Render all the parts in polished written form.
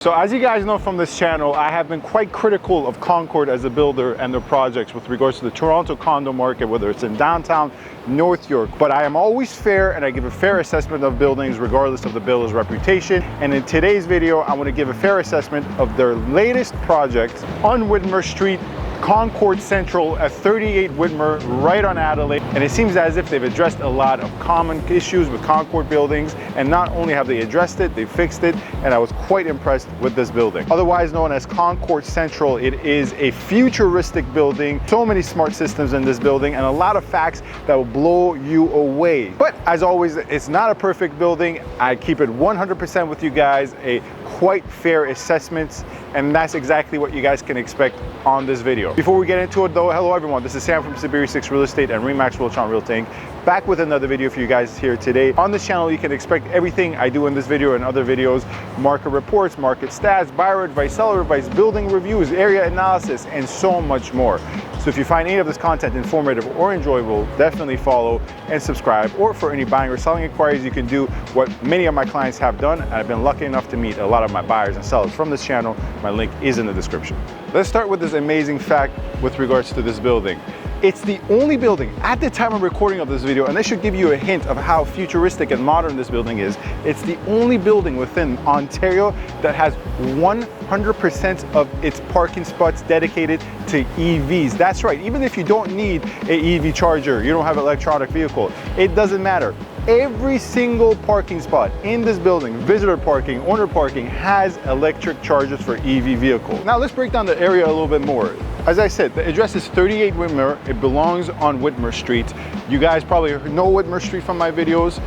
So as you guys know from this channel, I have been quite critical of Concord as a builder and their projects with regards to the Toronto condo market, whether it's in downtown, North York. But I am always fair and I give a fair assessment of buildings regardless of the builder's reputation. And in today's video, I want to give a fair assessment of their latest project on Widmer Street, Concord Central at 38 Widmer, right on Adelaide. And it seems as if they've addressed a lot of common issues with Concord buildings, and not only have they addressed it, they fixed it, and I was quite impressed with this building. Otherwise known as Concord Central, it is a futuristic building. So many smart systems in this building and a lot of facts that will blow you away. But as always, it's not a perfect building. I keep it 100% with you guys, a quite fair assessment, and that's exactly what you guys can expect on this video. Before we get into it though, hello everyone, this is Sam from SaberiSixRealEstate and Remax Realtron Realty, back with another video for you guys here today. On this channel, you can expect everything I do in this video and other videos: market reports, market stats, buyer advice, seller advice, building reviews, area analysis, and so much more. So if you find any of this content informative or enjoyable, definitely follow and subscribe. Or for any buying or selling inquiries, you can do what many of my clients have done, and I've been lucky enough to meet a lot of my buyers and sellers from this channel. My link is in the description. Let's start with this amazing fact with regards to this building. It's the only building at the time of recording of this video, and this should give you a hint of how futuristic and modern this building is. It's the only building within Ontario that has 100% of its parking spots dedicated to EVs. That's right, even if you don't need an EV charger, you don't have an electronic vehicle, it doesn't matter. Every single parking spot in this building, visitor parking, owner parking, has electric chargers for EV vehicles. Now let's break down the area a little bit more. As I said, the address is 38 Widmer. It belongs on Widmer Street. You guys probably know Widmer Street from my videos.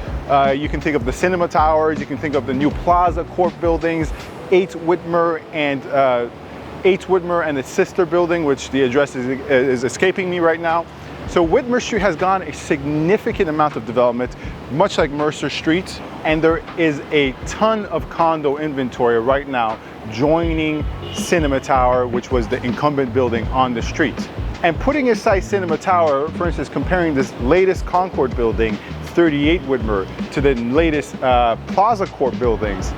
You can think of the cinema towers, you can think of the new Plaza Corp buildings, 8 Widmer and the sister building, which the address is escaping me right now. So Widmer Street has gone a significant amount of development, much like Mercer Street, and there is a ton of condo inventory right now joining Cinema Tower, which was the incumbent building on the street. And putting aside Cinema Tower, for instance, comparing this latest Concord building, 38 Widmer, to the latest Plaza Corp buildings,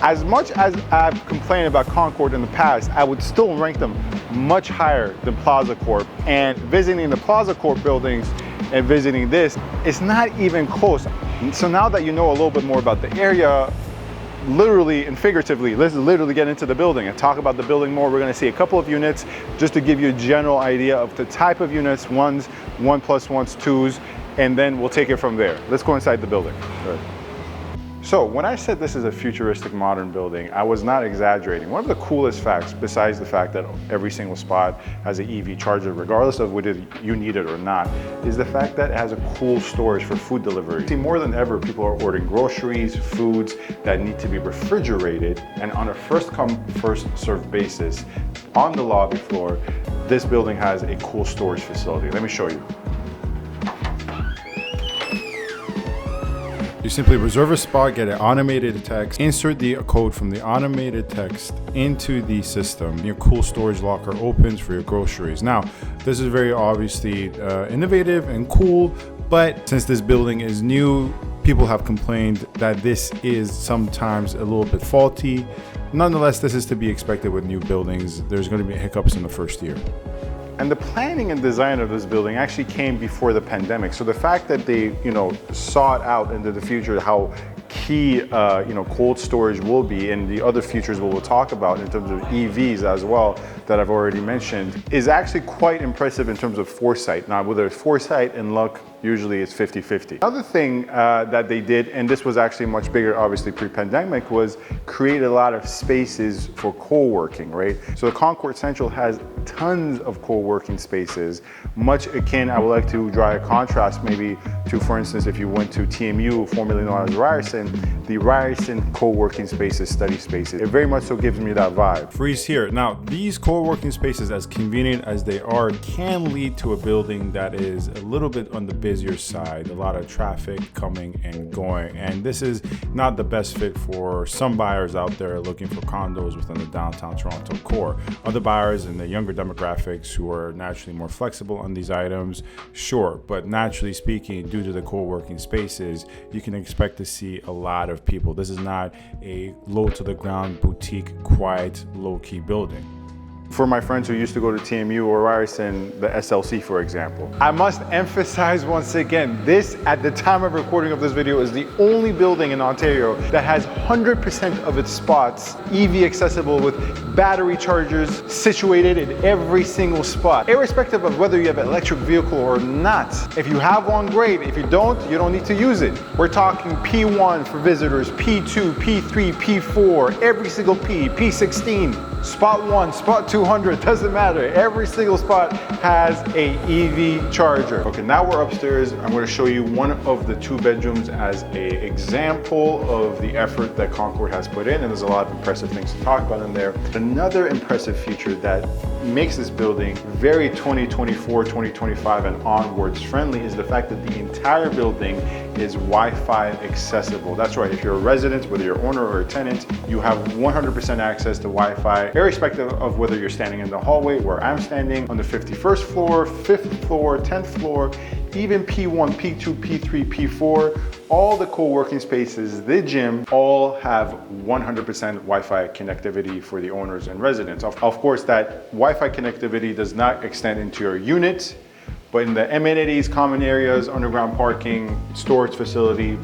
as much as I've complained about Concord in the past, I would still rank them much higher than Plaza Corp. And visiting the Plaza Corp buildings and visiting this, it's not even close. So now that you know a little bit more about the area, literally and figuratively, let's literally get into the building and talk about the building more. We're going to see a couple of units just to give you a general idea of the type of units, ones, 1+1s, 2s, and then we'll take it from there. Let's go inside the building. So when I said this is a futuristic modern building, I was not exaggerating. One of the coolest facts, besides the fact that every single spot has an EV charger, regardless of whether you need it or not, is the fact that it has a cool storage for food delivery. See, more than ever, people are ordering groceries, foods that need to be refrigerated, and on a first come, first served basis, on the lobby floor, this building has a cool storage facility. Let me show you. You simply reserve a spot, get an automated text, insert the code from the automated text into the system. Your cool storage locker opens for your groceries. Now, this is very obviously innovative and cool, but since this building is new, people have complained that this is sometimes a little bit faulty. Nonetheless, this is to be expected with new buildings. There's going to be hiccups in the first year. And the planning and design of this building actually came before the pandemic. So the fact that they, sought out into the future how key, cold storage will be, and the other features we'll talk about in terms of EVs as well that I've already mentioned, is actually quite impressive in terms of foresight. Now, whether it's foresight and luck, usually it's 50-50. Another thing that they did, and this was actually much bigger, obviously pre-pandemic, was create a lot of spaces for co-working, right? So the Concord Central has tons of co-working spaces, much akin, I would like to draw a contrast maybe to, for instance, if you went to TMU, formerly known as Ryerson, the Ryerson co-working spaces, study spaces. It very much so gives me that vibe. Freeze here. Now, these co-working spaces, as convenient as they are, can lead to a building that is a little bit on the busy busier side, a lot of traffic coming and going. And this is not the best fit for some buyers out there looking for condos within the downtown Toronto core. Other buyers in the younger demographics who are naturally more flexible on these items, sure. But naturally speaking, due to the co-working spaces, you can expect to see a lot of people. This is not a low to the ground boutique, quiet, low-key building. For my friends who used to go to TMU or Ryerson, the SLC, for example. I must emphasize once again, this, at the time of recording of this video, is the only building in Ontario that has 100% of its spots EV accessible with battery chargers situated in every single spot, irrespective of whether you have an electric vehicle or not. If you have one, great. If you don't need to use it. We're talking P1 for visitors, P2, P3, P4, every single P, P16, spot 1, spot 200, doesn't matter. Every single spot has a EV charger. Okay, now we're upstairs. I'm going to show you one of the 2 bedrooms as an example of the effort that Concord has put in, and there's a lot of impressive things to talk about in there. Another impressive feature that makes this building very 2024, 2025 and onwards friendly is the fact that the entire building is Wi-Fi accessible. That's right, if you're a resident, whether you're owner or a tenant, you have 100% access to Wi-Fi, irrespective of whether you're standing in the hallway where I'm standing, on the 51st floor, 5th floor, 10th floor, even P1, P2, P3, P4, all the co-working spaces, the gym, all have 100% Wi-Fi connectivity for the owners and residents. Of course, that Wi-Fi connectivity does not extend into your unit, but in the amenities, common areas, underground parking, storage facility,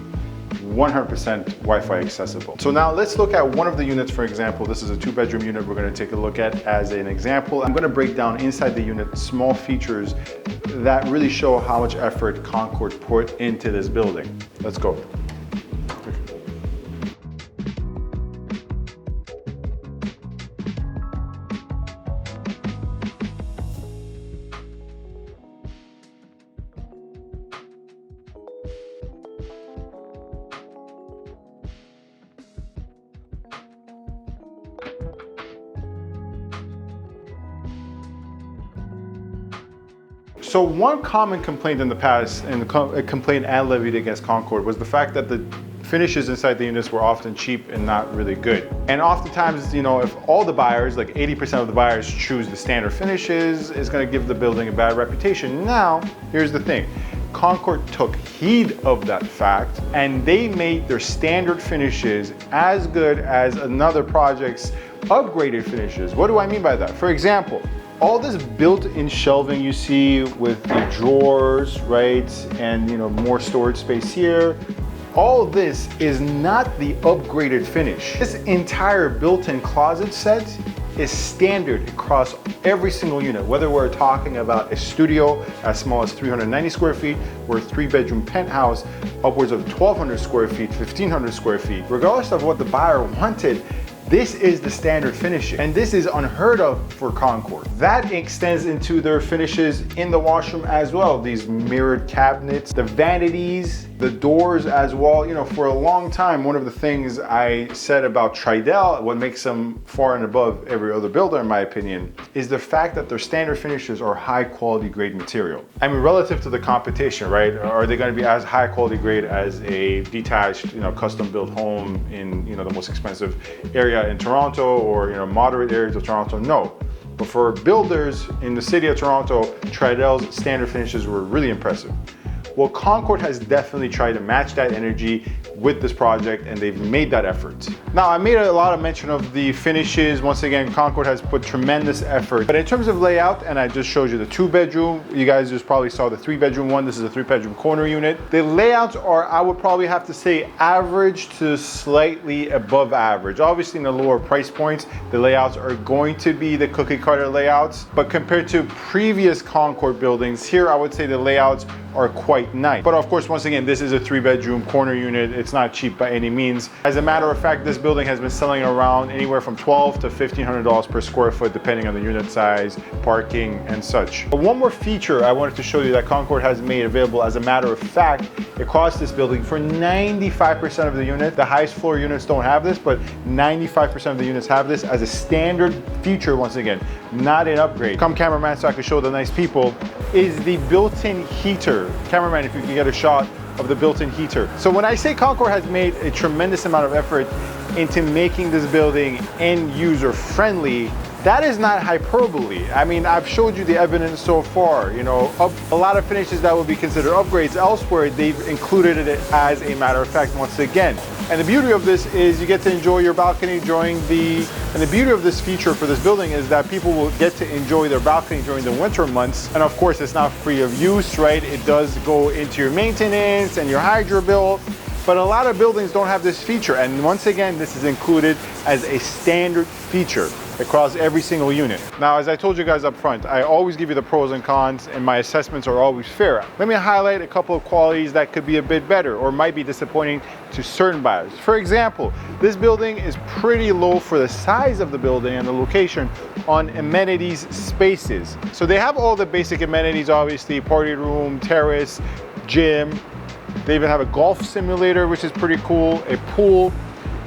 100% Wi-Fi accessible. So now let's look at one of the units, for example. This is a 2-bedroom unit we're going to take a look at as an example. I'm going to break down inside the unit small features that really show how much effort Concord put into this building. Let's go. So one common complaint in the past, and a complaint and levied against Concord, was the fact that the finishes inside the units were often cheap and not really good. And oftentimes, if all the buyers, like 80% of the buyers, choose the standard finishes, it's going to give the building a bad reputation. Now, here's the thing. Concord took heed of that fact, and they made their standard finishes as good as another project's upgraded finishes. What do I mean by that? For example, all this built-in shelving you see with the drawers, right, and more storage space here, all of this is not the upgraded finish. This entire built-in closet set is standard across every single unit, whether we're talking about a studio as small as 390 square feet or a 3-bedroom penthouse upwards of 1,200 square feet, 1,500 square feet. Regardless of what the buyer wanted, this is the standard finish, and this is unheard of for Concord. That extends into their finishes in the washroom as well. These mirrored cabinets, the vanities, the doors as well. For a long time, one of the things I said about Tridel, what makes them far and above every other builder in my opinion, is the fact that their standard finishes are high quality grade material. I mean, relative to the competition, right? Are they going to be as high quality grade as a detached, custom built home in, the most expensive area in Toronto or, moderate areas of Toronto? No. But for builders in the city of Toronto, Tridel's standard finishes were really impressive. Well, Concord has definitely tried to match that energy with this project, and they've made that effort. Now, I made a lot of mention of the finishes. Once again, Concord has put tremendous effort. But in terms of layout, and I just showed you the 2-bedroom, you guys just probably saw the 3-bedroom one. This is a 3-bedroom corner unit. The layouts are, I would probably have to say, average to slightly above average. Obviously, in the lower price points, the layouts are going to be the cookie cutter layouts. But compared to previous Concord buildings, here I would say the layouts are quite nice. But of course, once again, this is a 3-bedroom corner unit. It's not cheap by any means. As a matter of fact, this building has been selling around anywhere from $1,200 to $1,500 per square foot, depending on the unit size, parking, and such. But one more feature I wanted to show you that Concord has made available, as a matter of fact, across this building for 95% of the unit. The highest floor units don't have this, but 95% of the units have this as a standard feature, once again, not an upgrade. Come cameraman so I can show the nice people. is the built-in heater. Cameraman, if you can get a shot of the built-in heater. So when I say Concord has made a tremendous amount of effort into making this building end user friendly, that is not hyperbole. I mean, I've showed you the evidence so far. You know, a lot of finishes that would be considered upgrades elsewhere, they've included it as a matter of fact once again. And the beauty of this is you get to enjoy your balcony during and the beauty of this feature for this building is that people will get to enjoy their balcony during the winter months. And of course, it's not free of use, right? It does go into your maintenance and your hydro bill. But a lot of buildings don't have this feature. And once again, this is included as a standard feature across every single unit. Now, as I told you guys up front, I always give you the pros and cons and my assessments are always fair. Let me highlight a couple of qualities that could be a bit better or might be disappointing to certain buyers. For example, this building is pretty low for the size of the building and the location on amenities spaces. So they have all the basic amenities, obviously, party room, terrace, gym. They even have a golf simulator, which is pretty cool, a pool.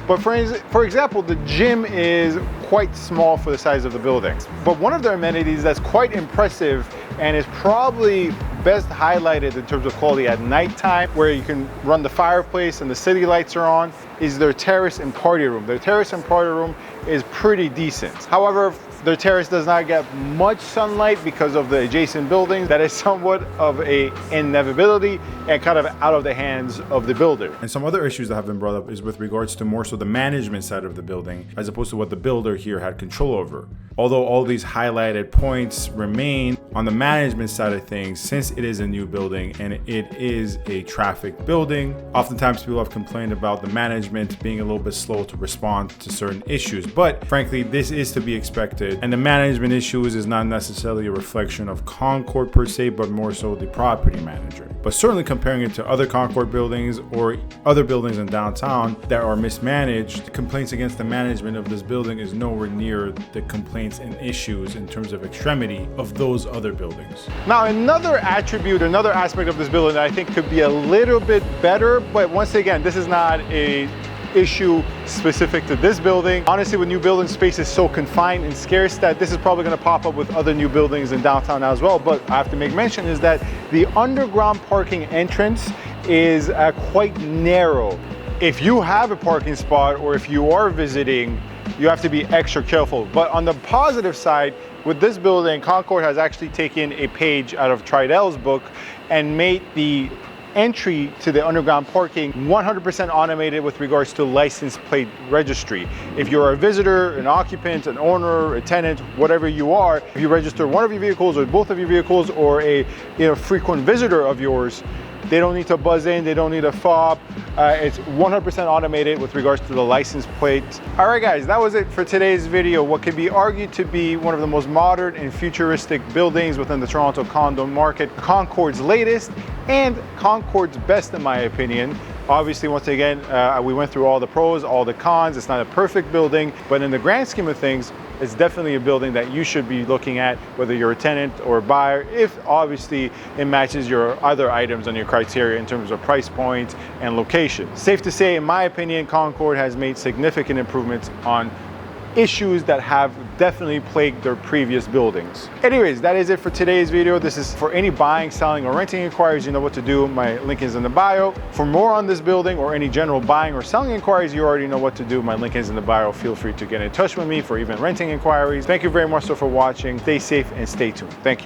But for example, the gym is quite small for the size of the building. But one of their amenities that's quite impressive and is probably best highlighted in terms of quality at nighttime, where you can run the fireplace and the city lights are on, is their terrace and party room. Their terrace and party room is pretty decent. However, their terrace does not get much sunlight because of the adjacent buildings. That is somewhat of an inevitability and kind of out of the hands of the builder. And some other issues that have been brought up is with regards to more so the management side of the building, as opposed to what the builder here had control over. Although all these highlighted points remain, on the management side of things, since it is a new building and it is a traffic building, oftentimes people have complained about the management being a little bit slow to respond to certain issues. But frankly, this is to be expected. And the management issues is not necessarily a reflection of Concord per se, but more so the property manager. But certainly comparing it to other Concord buildings or other buildings in downtown that are mismanaged, complaints against the management of this building is nowhere near the complaints and issues in terms of extremity of those other buildings. Now, another attribute, another aspect of this building that I think could be a little bit better, but once again, this is not a issue specific to this building. Honestly, with new building space is so confined and scarce that this is probably going to pop up with other new buildings in downtown as well. But I have to make mention is that the underground parking entrance is quite narrow. If you have a parking spot or if you are visiting, you have to be extra careful. But on the positive side, with this building, Concord has actually taken a page out of Tridell's book and made the entry to the underground parking 100% automated with regards to license plate registry. If you're a visitor, an occupant, an owner, a tenant, whatever you are, if you register one of your vehicles or both of your vehicles or a frequent visitor of yours, they don't need to buzz in, they don't need a fob. It's 100% automated with regards to the license plate. All right, guys, that was it for today's video. What can be argued to be one of the most modern and futuristic buildings within the Toronto condo market, Concord's latest and Concord's best, in my opinion. Obviously, once again, we went through all the pros, all the cons. It's not a perfect building, but in the grand scheme of things, it's definitely a building that you should be looking at, whether you're a tenant or a buyer, if obviously it matches your other items on your criteria in terms of price point and location. Safe to say, in my opinion, Concord has made significant improvements on issues that have definitely plagued their previous buildings. Anyways, that is it for today's video. This is for any buying, selling, or renting inquiries. You know what to do. My link is in the bio. For more on this building or any general buying or selling inquiries, you already know what to do. My link is in the bio. Feel free to get in touch with me for even renting inquiries. Thank you very much for watching. Stay safe and stay tuned. Thank you.